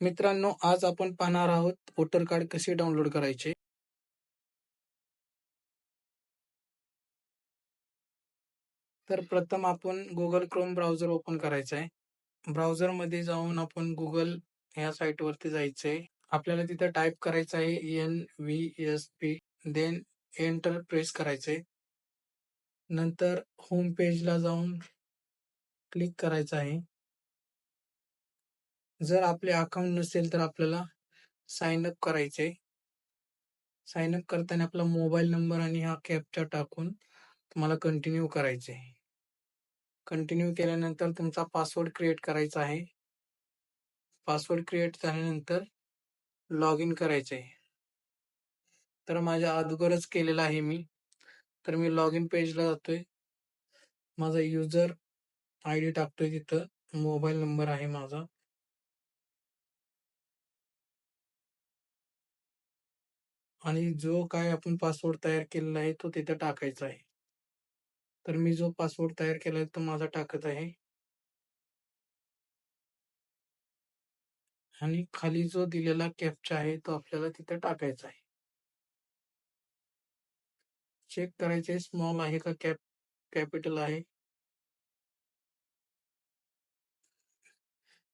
मित्रांनो, आज आपण पाहणार आहोत वोटर कार्ड कसे डाउनलोड करायचे. तर प्रथम आपण Google Chrome ब्राउझर ओपन करायचा आहे. ब्राउझरमध्ये जाऊन आपण Google ह्या साईटवरती जायचं आहे. आपल्याला तिथं टाइप करायचं आहे NVSP, देन एंटर प्रेस करायचंय. नंतर होम पेजला जाऊन क्लिक करायचं आहे. जर आपले अकाउंट नसेल तर आपल्याला साइन अप करायचंय. साइन अप करताना आपला मोबाईल नंबर आणि हा कॅप्चा टाकून तुम्हाला कंटिन्यू करायचे. कंटिन्यू केल्यानंतर तुमचा पासवर्ड क्रिएट करायचा आहे. पासवर्ड क्रिएट झाल्यानंतर लॉग इन करायचे आहे. तर माझ्या अगोदरच केलेला आहे मी. तर मी लॉग इन पेजला जातोय. माझा युजर आयडी टाकतोय तिथं. मोबाईल नंबर आहे माझा. आणि जो काय आपण पासवर्ड तयार केलेला आहे तो तिथं टाकायचा आहे. तर मी जो पासवर्ड तयार केलाय तो माझा टाकत आहे. आणि खाली जो दिलेला कॅप्चा आहे तो आपल्याला तिथे टाकायचा आहे. चेक करायचे स्मॉल आहे का कॅपिटल आहे.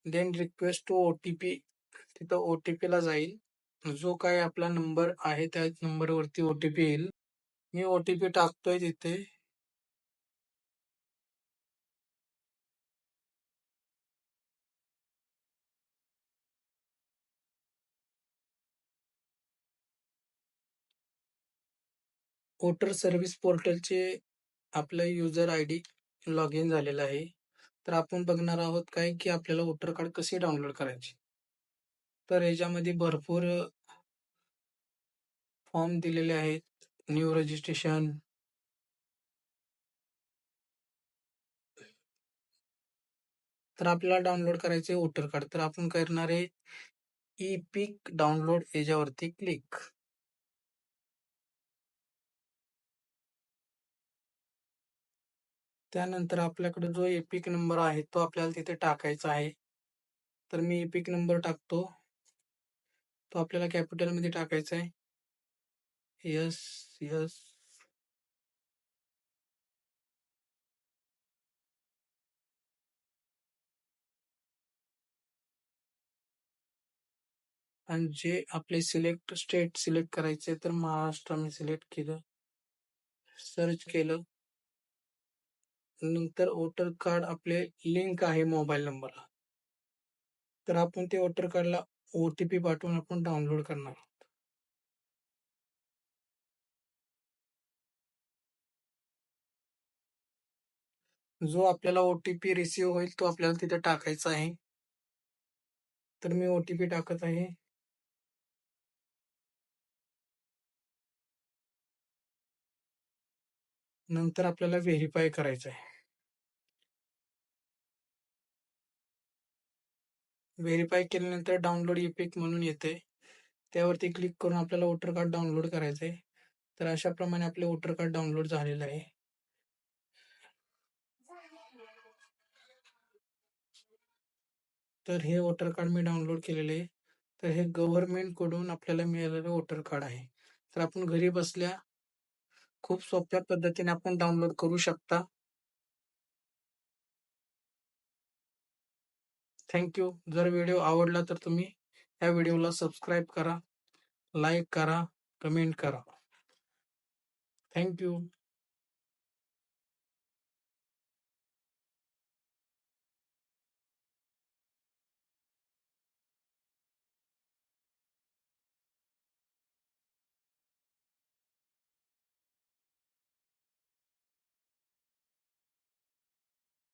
देन रिक्वेस्ट टू OTP, तिथं OTP ला जाईल. जो काय आपला नंबर आहे त्या नंबरवरती OTP येईल. मी OTP टाकतोय तिथे. वोटर सर्व्हिस पोर्टलचे आपलं युजर आयडी लॉग इन झालेला आहे. तर आपण बघणार आहोत काय की आपल्याला वोटर कार्ड कसे डाउनलोड करायचे. तर याच्यामध्ये भरपूर फॉर्म दिलेले आहेत. न्यू रजिस्ट्रेशन, तर आपल्याला डाउनलोड करायचे वोटर कार्ड. तर आपण करणार आहे ई पिक डाउनलोड याच्यावरती क्लिक. त्यानंतर आपल्याकडे जो एपिक नंबर आहे तो आपल्याला तिथे टाकायचा आहे. तर मी एपिक नंबर टाकतो. तो आपल्याला कॅपिटल मध्ये टाकायचा आहे. Yes yes. आणि जे आपले सिलेक्ट स्टेट सिलेक्ट करायचे तर महाराष्ट्र मी सिलेक्ट केलं. सर्च केलं. नंतर वोटर कार्ड आपले लिंक आहे मोबाईल नंबरला. तर आपण ते वोटर कार्डला OTP पाठवून आपण डाउनलोड करणार. जो आपल्याला OTP रिसीव्ह होईल तो आपल्याला तिथे टाकायचा आहे. तर मी OTP टाकत आहे. नंतर आपल्याला व्हेरीफाय करायचं आहे. व्हेरीफाय केल्यानंतर डाउनलोड इपिक म्हणून येते. त्यावरती क्लिक करून आपल्याला वोटर कार्ड डाउनलोड करायचं आहे. तर अशा प्रमाणे आपले वोटर कार्ड डाउनलोड झालेलं आहे. तर हे वोटर कार्ड मी डाउनलोड केलेले आहे. तर हे गव्हर्नमेंट कडून आपल्याला मिळालेलं वोटर कार्ड आहे. तर आपण घरी बसल्या खूप सोप्या पद्धतीने आपण डाउनलोड करू शकता. थँक्यू. जर व्हिडिओ आवडला तर तुम्ही या व्हिडिओला सबस्क्राईब करा, लाईक करा, कमेंट करा. थँक्यू.